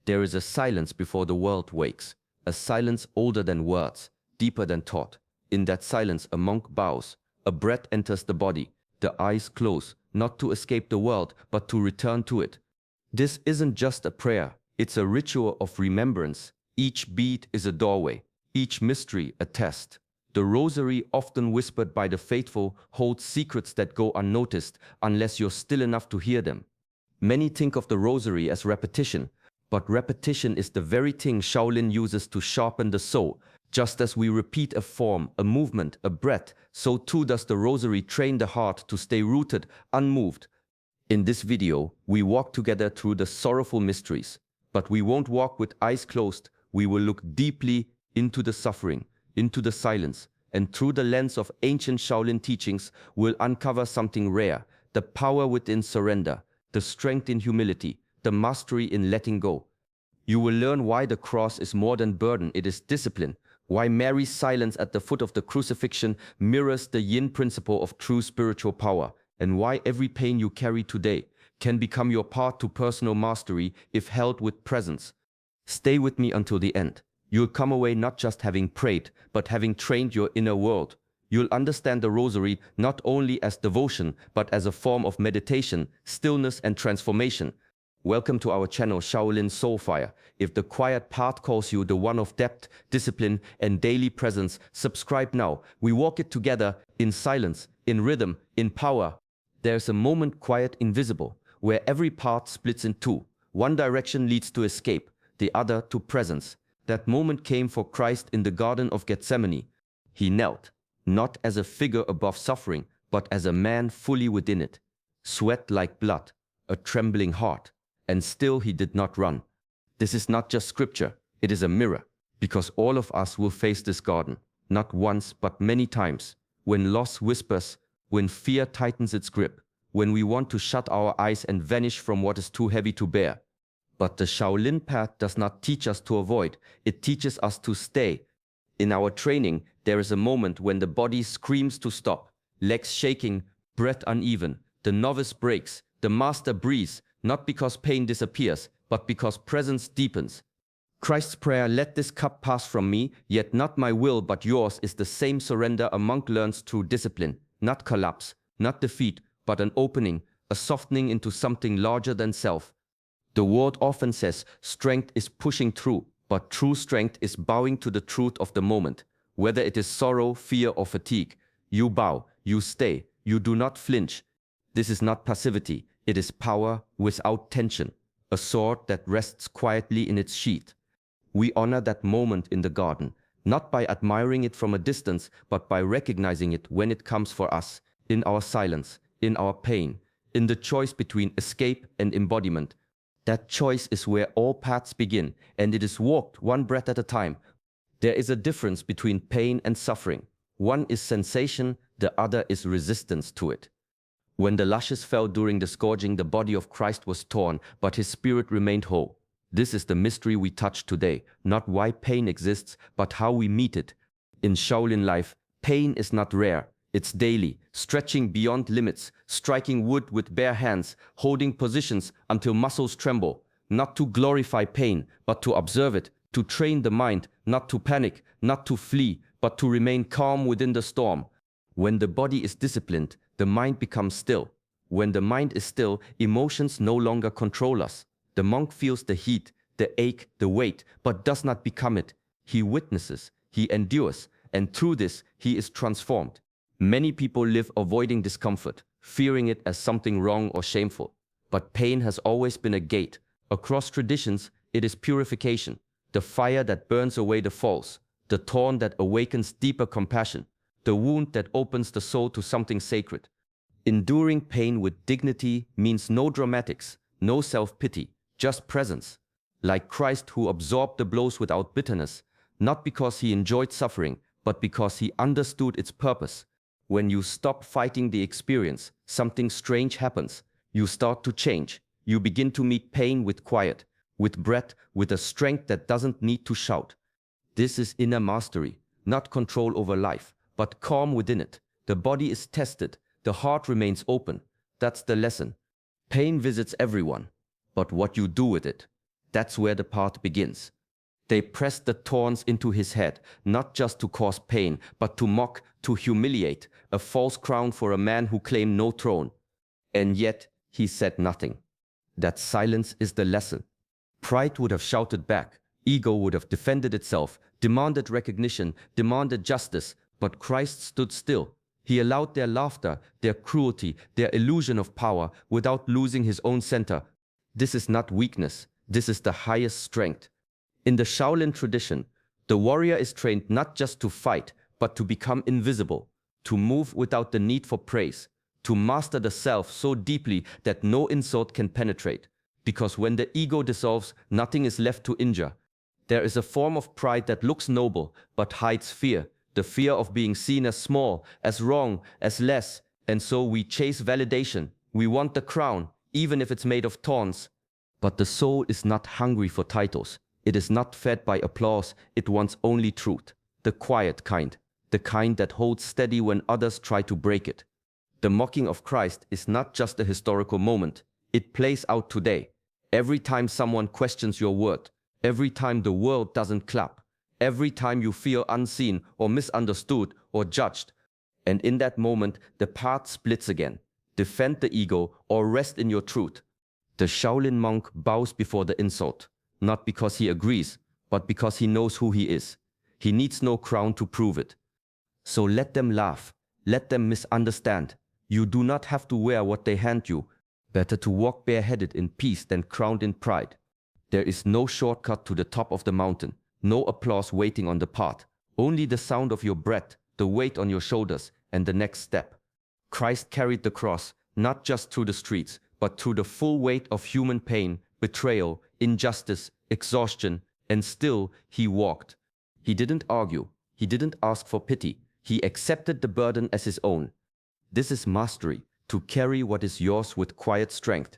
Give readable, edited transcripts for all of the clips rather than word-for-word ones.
There is a silence before the world wakes, a silence older than words, deeper than thought. In that silence a monk bows, a breath enters the body, the eyes close, not to escape the world, but to return to it. This isn't just a prayer, it's a ritual of remembrance. Each beat is a doorway, each mystery a test. The Rosary, often whispered by the faithful, holds secrets that go unnoticed unless you're still enough to hear them. Many think of the Rosary as repetition, but repetition is the very thing Shaolin uses to sharpen the soul. Just as we repeat a form, a movement, a breath, so too does the Rosary train the heart to stay rooted, unmoved. In this video, we walk together through the Sorrowful Mysteries, but we won't walk with eyes closed. We will look deeply into the suffering, into the silence, and through the lens of ancient Shaolin teachings, we'll uncover something rare: the power within surrender, the strength in humility, the mastery in letting go. You will learn why the cross is more than burden, it is discipline. Why Mary's silence at the foot of the crucifixion mirrors the yin principle of true spiritual power, and why every pain you carry today can become your path to personal mastery if held with presence. Stay with me until the end. You'll come away not just having prayed, but having trained your inner world. You'll understand the Rosary not only as devotion, but as a form of meditation, stillness, and transformation. Welcome to our channel, Shaolin Soulfire. If the quiet path calls you, the one of depth, discipline, and daily presence, subscribe now. We walk it together in silence, in rhythm, in power. There's a moment, quiet, invisible, where every path splits in two. One direction leads to escape, the other to presence. That moment came for Christ in the Garden of Gethsemane. He knelt, not as a figure above suffering, but as a man fully within it. Sweat like blood, a trembling heart. And still he did not run. This is not just scripture, it is a mirror, because all of us will face this garden, not once but many times, when loss whispers, when fear tightens its grip, when we want to shut our eyes and vanish from what is too heavy to bear. But the Shaolin path does not teach us to avoid, it teaches us to stay. In our training, there is a moment when the body screams to stop, legs shaking, breath uneven, the novice breaks, the master breathes, not because pain disappears, but because presence deepens. Christ's prayer, "Let this cup pass from me, yet not my will but yours," is the same surrender a monk learns through discipline, not collapse, not defeat, but an opening, a softening into something larger than self. The world often says strength is pushing through, but true strength is bowing to the truth of the moment. Whether it is sorrow, fear, or fatigue, you bow, you stay, you do not flinch. This is not passivity. It is power without tension, a sword that rests quietly in its sheath. We honor that moment in the garden, not by admiring it from a distance, but by recognizing it when it comes for us, in our silence, in our pain, in the choice between escape and embodiment. That choice is where all paths begin, and it is walked one breath at a time. There is a difference between pain and suffering. One is sensation, the other is resistance to it. When the lashes fell during the scourging, the body of Christ was torn, but his spirit remained whole. This is the mystery we touch today, not why pain exists, but how we meet it. In Shaolin life, pain is not rare, it's daily, stretching beyond limits, striking wood with bare hands, holding positions until muscles tremble. Not to glorify pain, but to observe it, to train the mind, not to panic, not to flee, but to remain calm within the storm. When the body is disciplined, the mind becomes still. When the mind is still, emotions no longer control us. The monk feels the heat, the ache, the weight, but does not become it. He witnesses, he endures, and through this, he is transformed. Many people live avoiding discomfort, fearing it as something wrong or shameful. But pain has always been a gate. Across traditions, it is purification, the fire that burns away the false, the thorn that awakens deeper compassion, the wound that opens the soul to something sacred. Enduring pain with dignity means no dramatics, no self-pity, just presence. Like Christ, who absorbed the blows without bitterness, not because he enjoyed suffering, but because he understood its purpose. When you stop fighting the experience, something strange happens. You start to change. You begin to meet pain with quiet, with breath, with a strength that doesn't need to shout. This is inner mastery, not control over life, but calm within it. The body is tested, the heart remains open. That's the lesson. Pain visits everyone, but what you do with it, That's where the path begins. They pressed the thorns into his head, not just to cause pain, but to mock, to humiliate, a false crown for a man who claimed no throne. And yet, he said nothing. That silence is the lesson. Pride would have shouted back, ego would have defended itself, demanded recognition, demanded justice, but Christ stood still. He allowed their laughter, their cruelty, their illusion of power without losing his own center. This is not weakness, this is the highest strength. In the Shaolin tradition, the warrior is trained not just to fight, but to become invisible, to move without the need for praise, to master the self so deeply that no insult can penetrate. Because when the ego dissolves, nothing is left to injure. There is a form of pride that looks noble, but hides fear, the fear of being seen as small, as wrong, as less, and so we chase validation. We want the crown, even if it's made of thorns. But the soul is not hungry for titles. It is not fed by applause, it wants only truth, the quiet kind, the kind that holds steady when others try to break it. The mocking of Christ is not just a historical moment, it plays out today. Every time someone questions your word, every time the world doesn't clap, every time you feel unseen or misunderstood or judged. And in that moment, the path splits again. Defend the ego or rest in your truth. The Shaolin monk bows before the insult. Not because he agrees, but because he knows who he is. He needs no crown to prove it. So let them laugh, let them misunderstand. You do not have to wear what they hand you. Better to walk bareheaded in peace than crowned in pride. There is no shortcut to the top of the mountain, no applause waiting on the path, only the sound of your breath, the weight on your shoulders, and the next step. Christ carried the cross, not just through the streets, but through the full weight of human pain, betrayal, injustice, exhaustion, and still he walked. He didn't argue, he didn't ask for pity, he accepted the burden as his own. This is mastery, to carry what is yours with quiet strength.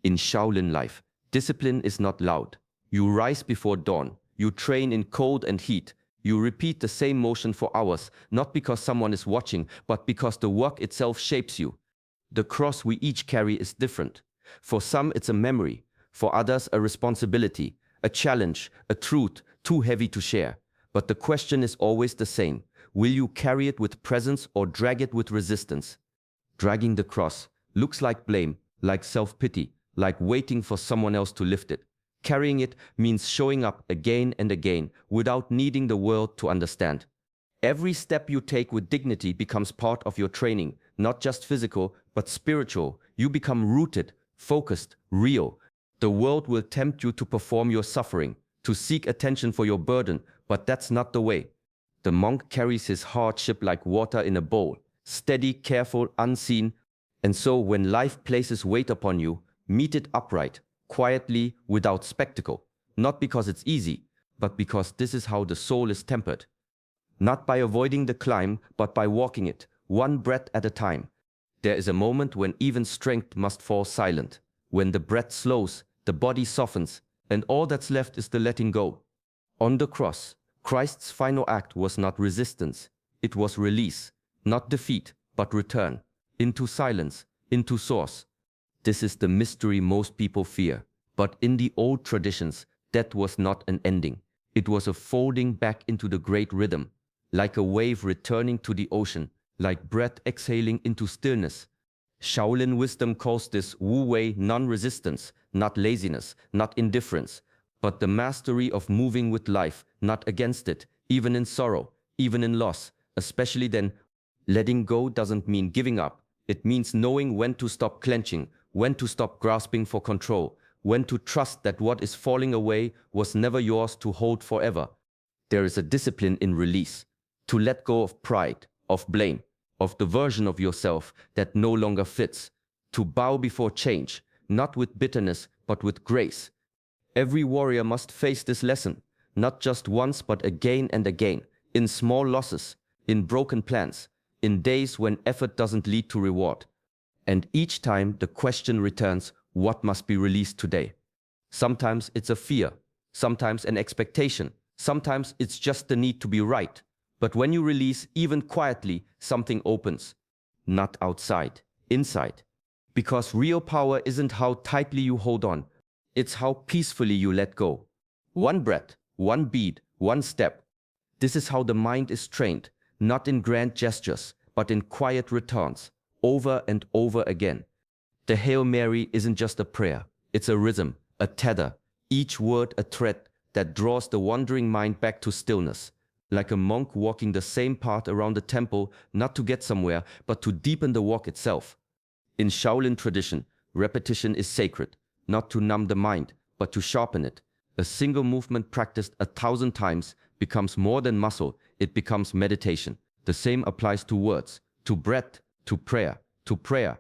In Shaolin life, discipline is not loud. You rise before dawn, you train in cold and heat, you repeat the same motion for hours, not because someone is watching, but because the work itself shapes you. The cross we each carry is different. For some it's a memory, for others a responsibility, a challenge, a truth too heavy to share. But the question is always the same. Will you carry it with presence or drag it with resistance? Dragging the cross looks like blame, like self-pity, like waiting for someone else to lift it. Carrying it means showing up again and again without needing the world to understand. Every step you take with dignity becomes part of your training, not just physical, but spiritual. You become rooted, focused, real. The world will tempt you to perform your suffering, to seek attention for your burden, but that's not the way. The monk carries his hardship like water in a bowl, steady, careful, unseen, and so when life places weight upon you, meet it upright, quietly, without spectacle, not because it's easy, but because this is how the soul is tempered. Not by avoiding the climb, but by walking it, one breath at a time. There is a moment when even strength must fall silent, when the breath slows, the body softens, and all that's left is the letting go. On the cross, Christ's final act was not resistance, it was release, not defeat, but return, into silence, into source. This is the mystery most people fear, but in the old traditions, death was not an ending. It was a folding back into the great rhythm, like a wave returning to the ocean, like breath exhaling into stillness. Shaolin wisdom calls this Wu Wei non-resistance, not laziness, not indifference, but the mastery of moving with life, not against it, even in sorrow, even in loss, especially then. Letting go doesn't mean giving up. It means knowing when to stop clenching, when to stop grasping for control, when to trust that what is falling away was never yours to hold forever. There is a discipline in release, to let go of pride, of blame, of the version of yourself that no longer fits, to bow before change, not with bitterness, but with grace. Every warrior must face this lesson, not just once, but again and again, in small losses, in broken plans, in days when effort doesn't lead to reward. And each time the question returns, what must be released today? Sometimes it's a fear, sometimes an expectation, sometimes it's just the need to be right. But when you release, even quietly, something opens. Not outside, inside. Because real power isn't how tightly you hold on. It's how peacefully you let go. One breath, one beat, one step. This is how the mind is trained, not in grand gestures, but in quiet returns, over and over again. The Hail Mary isn't just a prayer, it's a rhythm, a tether, each word a thread that draws the wandering mind back to stillness. Like a monk walking the same path around the temple, not to get somewhere, but to deepen the walk itself. In Shaolin tradition, repetition is sacred, not to numb the mind, but to sharpen it. A single movement practiced 1,000 times becomes more than muscle, it becomes meditation. The same applies to words, to breath, to prayer, to prayer.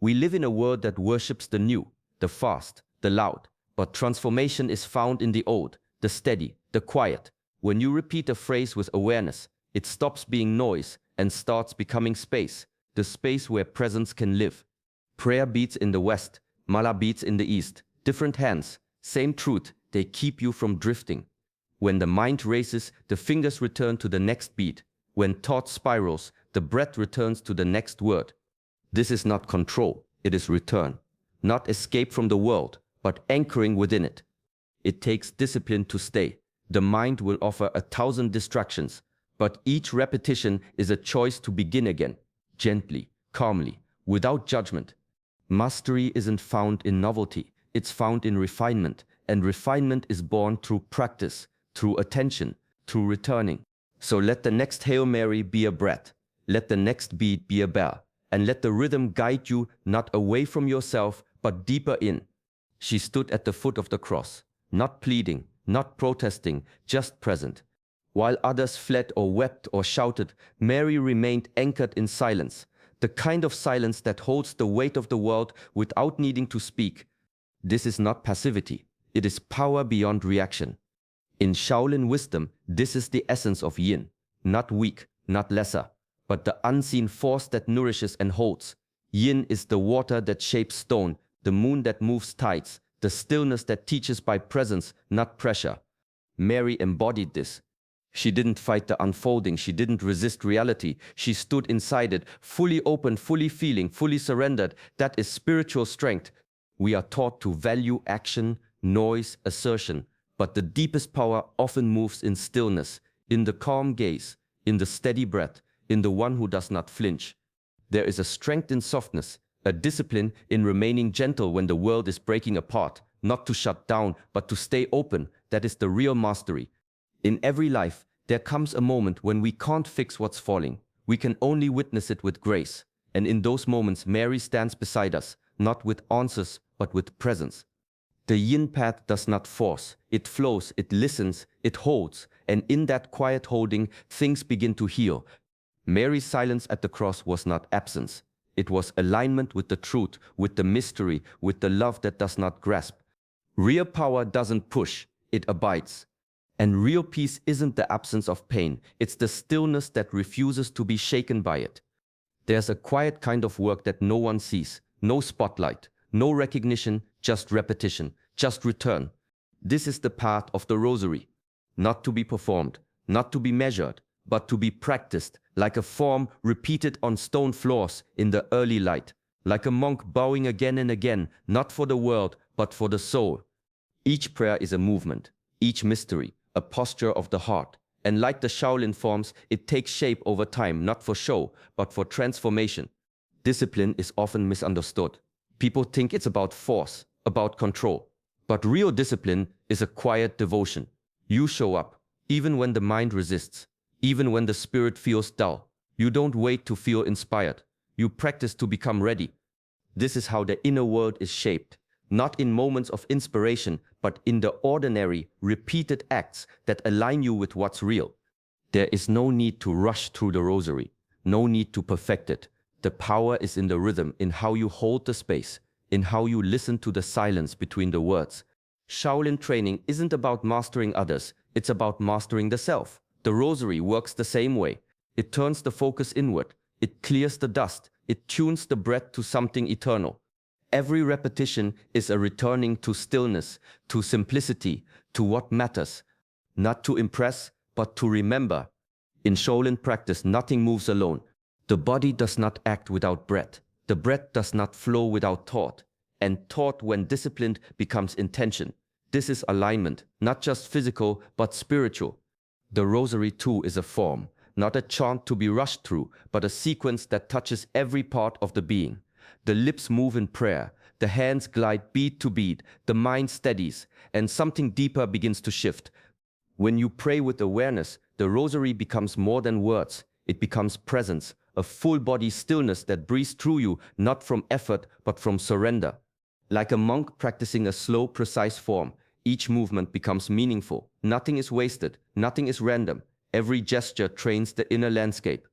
We live in a world that worships the new, the fast, the loud, but transformation is found in the old, the steady, the quiet. When you repeat a phrase with awareness, it stops being noise and starts becoming space, the space where presence can live. Prayer beats in the West, Mala beats in the East. Different hands, same truth, they keep you from drifting. When the mind races, the fingers return to the next beat. When thought spirals, the breath returns to the next word. This is not control, it is return. Not escape from the world, but anchoring within it. It takes discipline to stay. The mind will offer 1,000 distractions, but each repetition is a choice to begin again, gently, calmly, without judgment. Mastery isn't found in novelty, it's found in refinement, and refinement is born through practice, through attention, through returning. So let the next Hail Mary be a breath, let the next beat be a bell, and let the rhythm guide you not away from yourself, but deeper in. She stood at the foot of the cross, not pleading, not protesting, just present. While others fled or wept or shouted, Mary remained anchored in silence, the kind of silence that holds the weight of the world without needing to speak. This is not passivity, it is power beyond reaction. In Shaolin wisdom, this is the essence of yin, not weak, not lesser, but the unseen force that nourishes and holds. Yin is the water that shapes stone, the moon that moves tides, the stillness that teaches by presence, not pressure. Mary embodied this. She didn't fight the unfolding, she didn't resist reality, she stood inside it, fully open, fully feeling, fully surrendered. That is spiritual strength. We are taught to value action, noise, assertion, but the deepest power often moves in stillness, in the calm gaze, in the steady breath, in the one who does not flinch. There is a strength in softness, a discipline in remaining gentle when the world is breaking apart, not to shut down, but to stay open. That is the real mastery. In every life, there comes a moment when we can't fix what's falling. We can only witness it with grace. And in those moments, Mary stands beside us, not with answers, but with presence. The yin path does not force. It flows, it listens, it holds. And in that quiet holding, things begin to heal. Mary's silence at the cross was not absence. It was alignment with the truth, with the mystery, with the love that does not grasp. Real power doesn't push, it abides. And real peace isn't the absence of pain, it's the stillness that refuses to be shaken by it. There's a quiet kind of work that no one sees, no spotlight, no recognition, just repetition, just return. This is the path of the Rosary. Not to be performed, not to be measured, but to be practiced, like a form repeated on stone floors in the early light, like a monk bowing again and again, not for the world, but for the soul. Each prayer is a movement, each mystery, a posture of the heart. And like the Shaolin forms, it takes shape over time, not for show, but for transformation. Discipline is often misunderstood. People think it's about force, about control. But real discipline is a quiet devotion. You show up, even when the mind resists, even when the spirit feels dull. You don't wait to feel inspired. You practice to become ready. This is how the inner world is shaped, not in moments of inspiration, but in the ordinary, repeated acts that align you with what's real. There is no need to rush through the Rosary, no need to perfect it. The power is in the rhythm, in how you hold the space, in how you listen to the silence between the words. Shaolin training isn't about mastering others, it's about mastering the self. The Rosary works the same way. It turns the focus inward, it clears the dust, it tunes the breath to something eternal. Every repetition is a returning to stillness, to simplicity, to what matters. Not to impress, but to remember. In Shaolin practice, nothing moves alone. The body does not act without breath. The breath does not flow without thought. and thought, when disciplined, becomes intention. This is alignment, not just physical, but spiritual. The Rosary too is a form, not a chant to be rushed through, but a sequence that touches every part of the being. The lips move in prayer, the hands glide beat to beat, the mind steadies, and something deeper begins to shift. When you pray with awareness, the Rosary becomes more than words. It becomes presence, a full-body stillness that breathes through you, not from effort, but from surrender. Like a monk practicing a slow, precise form, each movement becomes meaningful. Nothing is wasted, nothing is random. Every gesture trains the inner landscape.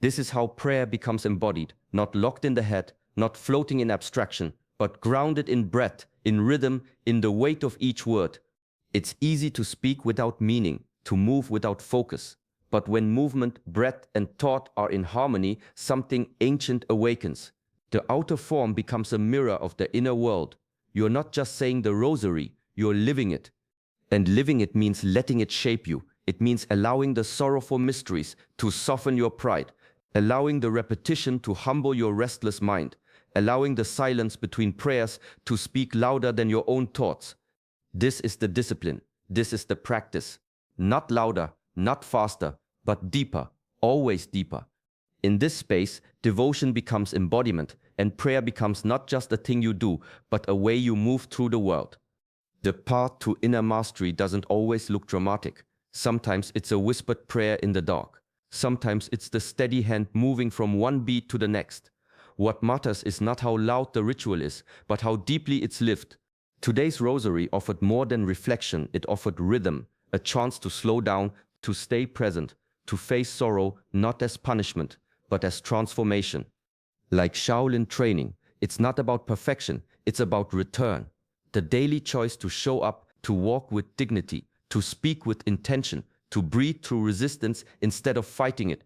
This is how prayer becomes embodied, not locked in the head, not floating in abstraction, but grounded in breath, in rhythm, in the weight of each word. It's easy to speak without meaning, to move without focus. But when movement, breath, and thought are in harmony, something ancient awakens. The outer form becomes a mirror of the inner world. You're not just saying the Rosary, you're living it. And living it means letting it shape you. It means allowing the sorrowful mysteries to soften your pride, allowing the repetition to humble your restless mind, allowing the silence between prayers to speak louder than your own thoughts. This is the discipline. This is the practice. Not louder, not faster, but deeper, always deeper. In this space, devotion becomes embodiment, and prayer becomes not just a thing you do, but a way you move through the world. The path to inner mastery doesn't always look dramatic. Sometimes it's a whispered prayer in the dark. Sometimes it's the steady hand moving from one beat to the next. What matters is not how loud the ritual is, but how deeply it's lived. Today's Rosary offered more than reflection. It offered rhythm, a chance to slow down, to stay present, to face sorrow not as punishment, but as transformation. Like Shaolin training, it's not about perfection, it's about return. The daily choice to show up, to walk with dignity, to speak with intention, to breathe through resistance instead of fighting it.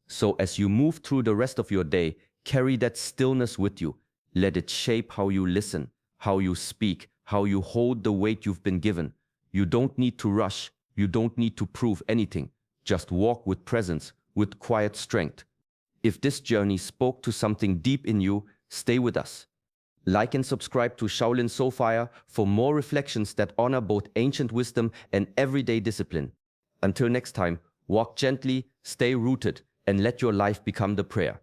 So as you move through the rest of your day, carry that stillness with you. Let it shape how you listen, how you speak, how you hold the weight you've been given. You don't need to rush. You don't need to prove anything. Just walk with presence, with quiet strength. If this journey spoke to something deep in you, stay with us. Like and subscribe to Shaolin Soulfire for more reflections that honor both ancient wisdom and everyday discipline. Until next time, walk gently, stay rooted, and let your life become the prayer.